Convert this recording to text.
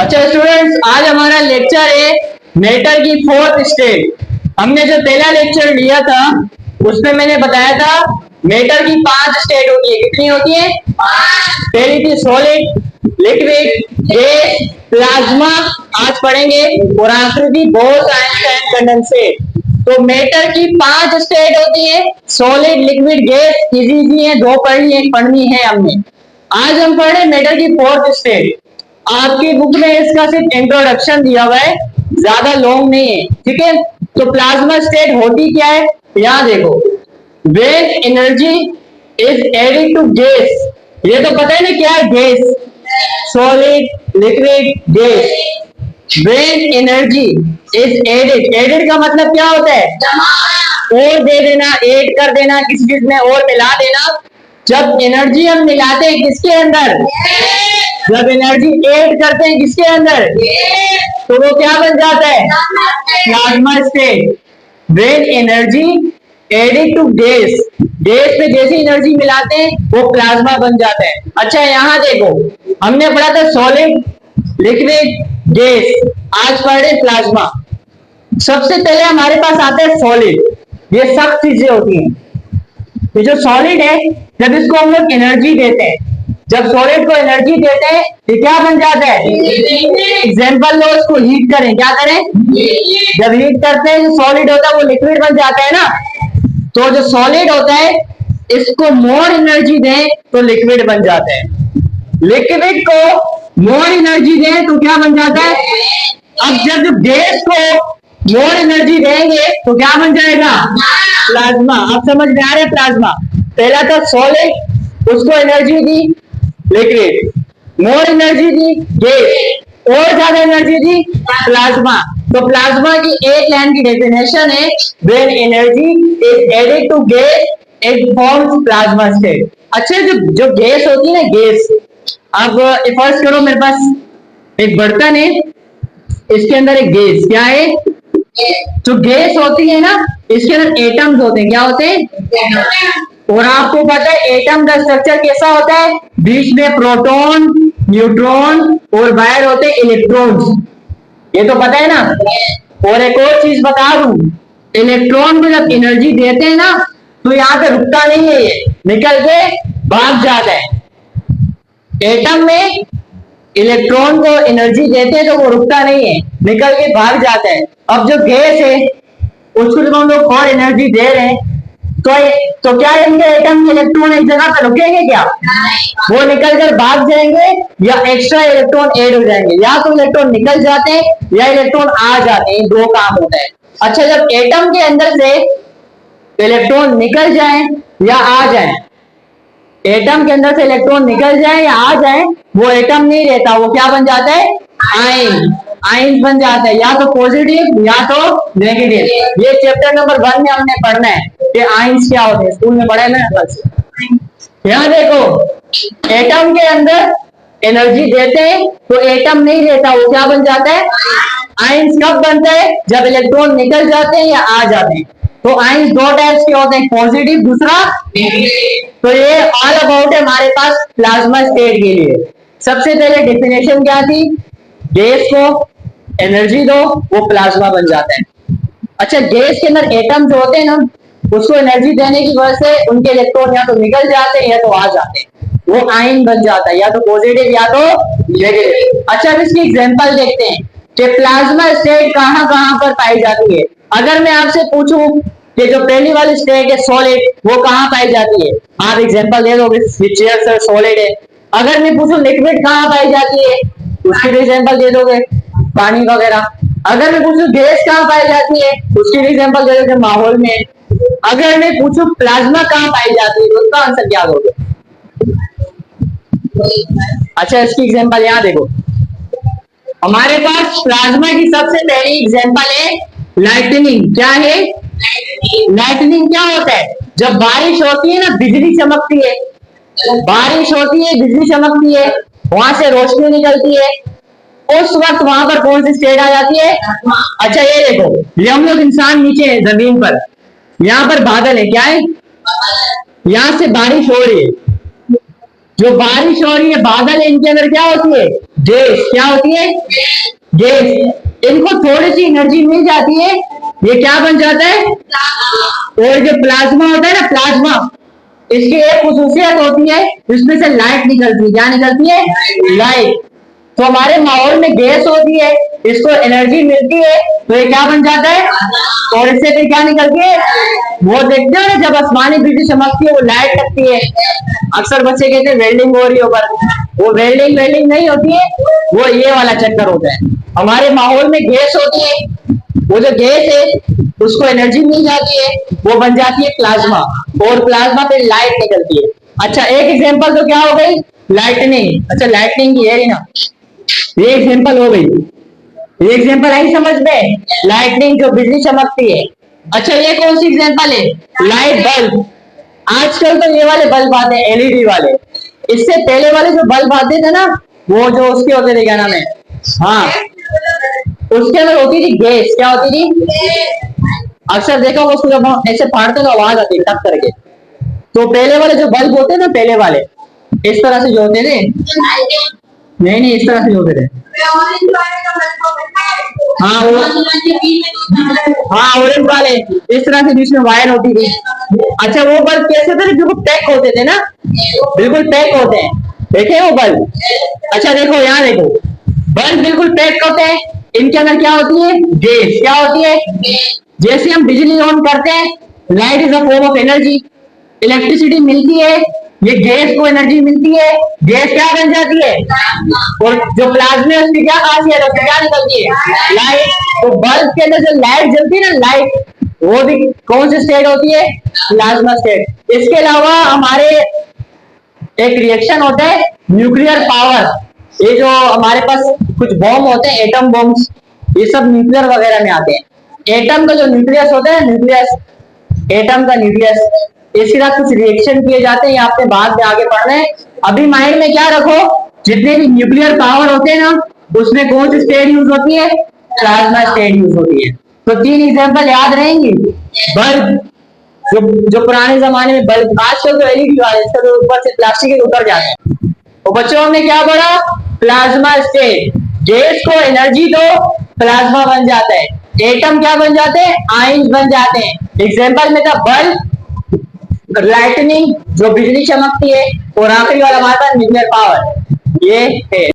अच्छा स्टूडेंट्स, आज हमारा लेक्चर है मैटर की फोर्थ स्टेट। हमने जो पहला लेक्चर लिया था उसमें मैंने बताया था मैटर की 5 स्टेट होती है। कितनी होती है? पहली थी सॉलिड, लिक्विड, गैस, प्लाज्मा। आज पढ़ेंगे और आखिरी थी बोथ आइंस्टाइन कंडेंसेट। तो मैटर की 5 स्टेट होती है, सॉलिड, लिक्विड, गैस। इजी है, 2 पढ़नी, 1 पढ़नी है हमने। आज हम पढ़ रहे मेटर की फोर्थ स्टेट। आपकी बुक में इसका सिर्फ इंट्रोडक्शन दिया हुआ है, ज्यादा लॉन्ग नहीं है, ठीक है। तो प्लाज्मा स्टेट होती क्या है, यहां देखो। When energy is added to gas, ये तो पता है ना क्या है gas, solid, liquid, gas. When energy is added, added का मतलब क्या होता है? और दे देना, ऐड कर देना, किसी चीज में और मिला देना। जब एनर्जी हम मिलाते हैं किसके अंदर, जब एनर्जी ऐड करते हैं किसके अंदर, तो वो क्या बन जाता है? Plasma state. When energy added to gas, gas में जैसी एनर्जी मिलाते हैं वो प्लाज्मा बन जाता है। अच्छा यहां देखो, हमने पढ़ा था सॉलिड, लिक्विड, गैस। आज पढ़ रहे प्लाज्मा। सबसे पहले हमारे पास आता है सॉलिड। ये सख्त चीजें होती हैं। ये जो सॉलिड है, जब इसको हम लोग एनर्जी देते हैं, जब सॉलिड को एनर्जी देते हैं ये क्या बन जाता है? एग्जाम्पल लो, इसको हीट करें, क्या करें? जब हीट करते हैं जो सॉलिड होता है वो लिक्विड बन जाता है ना। तो जो सॉलिड होता है इसको मोर एनर्जी दें तो लिक्विड बन जाता है। लिक्विड को मोर एनर्जी दें तो क्या बन जाता है? अब जब गैस को मोर एनर्जी देंगे तो क्या बन जाएगा? प्लाज्मा। आप समझ में आ रहे हैं? प्लाज्मा पहला था सॉलिड, उसको एनर्जी दी लिक्विड, मोर एनर्जी दी गैस, और ज्यादा एनर्जी दी प्लाज्मा। तो प्लाज्मा की एक लाइन की डेफिनेशन है, when energy is added to gas it forms plasma state. अच्छा जो गैस होती है ना, गैस, अब फर्स्ट करो मेरे पास एक बर्तन है, इसके अंदर एक गैस, क्या है? जो गैस होती है ना, इसके अंदर एटम्स होते हैं। क्या होते हैं? और आपको पता है एटम का स्ट्रक्चर कैसा होता है? बीच में प्रोटॉन, न्यूट्रॉन और बाहर होते हैं इलेक्ट्रॉन्स। ये तो पता है ना। और एक और चीज बता दूं, इलेक्ट्रॉन को जब एनर्जी देते हैं ना तो यहां पे रुकता नहीं है, ये निकल के भाग जाता है। एटम में इलेक्ट्रॉन को एनर्जी देते हैं तो वो रुकता नहीं है, निकल के भाग जाता है। अब जो गैस है उसको जब हम लोग और एनर्जी दे रहे हैं तो क्या इनके एटम के इलेक्ट्रॉन एक जगह पे रुकेंगे क्या? वो निकल कर भाग जाएंगे या एक्स्ट्रा इलेक्ट्रॉन ऐड हो जाएंगे। या तो इलेक्ट्रॉन निकल जाते हैं या इलेक्ट्रॉन आ जाते हैं, 2 काम होता है। अच्छा जब एटम के अंदर से इलेक्ट्रॉन निकल जाए या आ जाए, एटम के अंदर से इलेक्ट्रॉन निकल जाए या आ जाए, वो एटम नहीं रहता, वो क्या बन जाता है? आयन। आयन बन जाता है, या तो पॉजिटिव या तो नेगेटिव। ये चैप्टर नंबर 1 में हमने पढ़ना है कि आयन्स क्या होते हैं, स्कूल में पढ़ा है ना। यहां देखो, एटम के अंदर एनर्जी देते हैं तो एटम नहीं रहता, वो क्या बन जाता है? आयन्स। कब बनता है? जब इलेक्ट्रॉन निकल जाते हैं या आ जाते हैं। तो आयन्स 2 टाइप्स के होते हैं, पॉजिटिव, दूसरा नेगेटिव। तो ये ऑल अबाउट है हमारे पास प्लाज्मा स्टेट के लिए। सबसे पहले डेफिनेशन क्या थी? गैस को एनर्जी दो वो प्लाज्मा बन जाता है। अच्छा गैस के अंदर एटम जो होते हैं ना, उसको एनर्जी देने की वजह से उनके इलेक्ट्रॉन या तो निकल जाते हैं या तो आ जाते हैं, वो आयन बन जाता है, या तो पॉजिटिव या तो नेगेटिव। अच्छा अब इसकी एग्जांपल देखते हैं कि प्लाज्मा स्टेट कहां कहां पर पाई जाती है। अगर मैं आपसे पूछूं कि जो पहली वाली स्टेट है सॉलिड, वो कहां पाई जाती है, आप एग्जांपल दे दोगे? चेयर सर सॉलिड है। अगर मैं पूछूं लिक्विड कहां पाई जाती है, उसकी भी एग्जांपल दे दोगे, पानी वगैरह। अगर मैं पूछूं गैस कहां पाई जाती है, उसकी भी एग्जांपल दे दोगे, माहौल में। अगर मैं पूछूं प्लाज्मा कहां पाई जाती है तो उसका आंसर क्या दोगे? अच्छा इसकी एग्जांपल यहां देखो, हमारे पास प्लाज्मा की सबसे पहली एग्जांपल है लाइटनिंग। क्या है? लाइटनिंग क्या होता है? जब बारिश होती है ना, बिजली चमकती है, बारिश होती है, बिजली चमकती है, वहां से रोशनी निकलती है, उस वक्त वहां पर कौन सी स्टेट आ जाती है? अच्छा ये देखो, ये हम लोग इंसान नीचे है जमीन पर, यहाँ पर बादल है, क्या है? यहां से बारिश हो रही है, जो बारिश हो रही है, बादल है, इनके अंदर क्या होती है? गैस क्या होती है? गैस। इनको थोड़ी सी एनर्जी मिल जाती है, ये क्या बन जाता है? और जो प्लाज्मा होता है ना, प्लाज्मा, इसकी एक खुसूसियत होती है, इसमें से लाइट निकलती है। क्या निकलती है? लाइट। तो हमारे माहौल में गैस होती है, इसको एनर्जी मिलती है, तो ये क्या बन जाता है? और इससे फिर क्या निकलती है? वो देखते हो ना, जब आसमानी बिजली चमकती है, वो लाइट लगती है। अक्सर बच्चे कहते हैं वेल्डिंग हो रही है ऊपर, वो वेल्डिंग वेल्डिंग नहीं होती है, वो ये वाला चक्कर होता है। हमारे माहौल में गैस होती है, वो जो गैस है उसको एनर्जी मिल जाती है, वो बन जाती है प्लाज्मा, और प्लाज्मा पे लाइट निकलती है। अच्छा, एक एग्जांपल तो क्या हो गई? लाइटनिंग। अच्छा, लाइटनिंग की है ना, ये एग्जांपल हो गई। ये एग्जांपल आई समझ में? लाइटनिंग, जो बिजली चमकती है। अच्छा, ये कौन सी एग्जांपल है? Light bulb. आजकल तो ये वाले बल्ब आते हैं, एलईडी वाले। इससे पहले वाले जो बल्ब आते थे ना, वो जो उसके होते थे, क्या नाम है, हाँ, उसके अंदर होती थी गैस। क्या होती थी? अक्सर देखा होगा, उसको जब हम ऐसे फाड़ते तो आवाज आती है टक करके। तो पहले वाले जो बल्ब होते ना, पहले वाले इस तरह से जो होते थे, नहीं नहीं, इस तरह से जो होते थे, हाँ वो, हाँ ऑरेंज वाले, इस तरह से बीच में वायर होती थी। अच्छा, वो बल्ब कैसे थे? बिल्कुल पैक होते थे ना, बिल्कुल पैक होते हैं। देखे वो बल्ब? अच्छा देखो, यहाँ देखो, बल्ब बिल्कुल पैक होते हैं। इनके अंदर क्या होती है? गैस। क्या होती है? जैसे हम बिजली ऑन करते हैं, light is a form of energy, electricity मिलती है, ये गैस को एनर्जी मिलती है, गैस क्या बन जाती है? और जो प्लाज्मा है उसकी क्या खासियत है? उससे क्या निकलती है? लाइट। तो बल्ब के अंदर जो लाइट जलती है ना, लाइट, वो भी कौन सी स्टेट होती है? Plasma state. इसके अलावा हमारे एक रिएक्शन होता है न्यूक्लियर पावर। ये जो हमारे पास कुछ बॉम्ब होते हैं, एटम बॉम्ब्स, ये सब न्यूक्लियर वगैरह में आते हैं। एटम का जो न्यूक्लियस होता है, न्यूक्लियस, एटम का न्यूक्लियस, इसके साथ कुछ रिएक्शन किए जाते हैं, ये आपने बाद में आगे पढ़ना है। अभी माइंड में क्या रखो, जितने भी न्यूक्लियर पावर होते हैं ना, उसमें कौन सी स्टेट यूज होती है? प्लाज्मा स्टेट यूज होती है। तो 3 एग्जांपल याद रहेंगी। बल्ब, जो पुराने जमाने में बल्ब, आजकल तो एलईडी वाले, इसका तो ऊपर से प्लास्टिक के उतर जाते हैं। तो बच्चों हमने क्या पढ़ा? प्लाज्मा स्टेट, गैस को एनर्जी दो, प्लाज्मा बन जाता है। एटम क्या बन जाते हैं? आयंस बन जाते हैं। एग्जांपल में था बल्ब, लाइटनिंग जो बिजली चमकती है, और आखिरी वाला हमारे पास न्यूक्लियर पावर, ये है।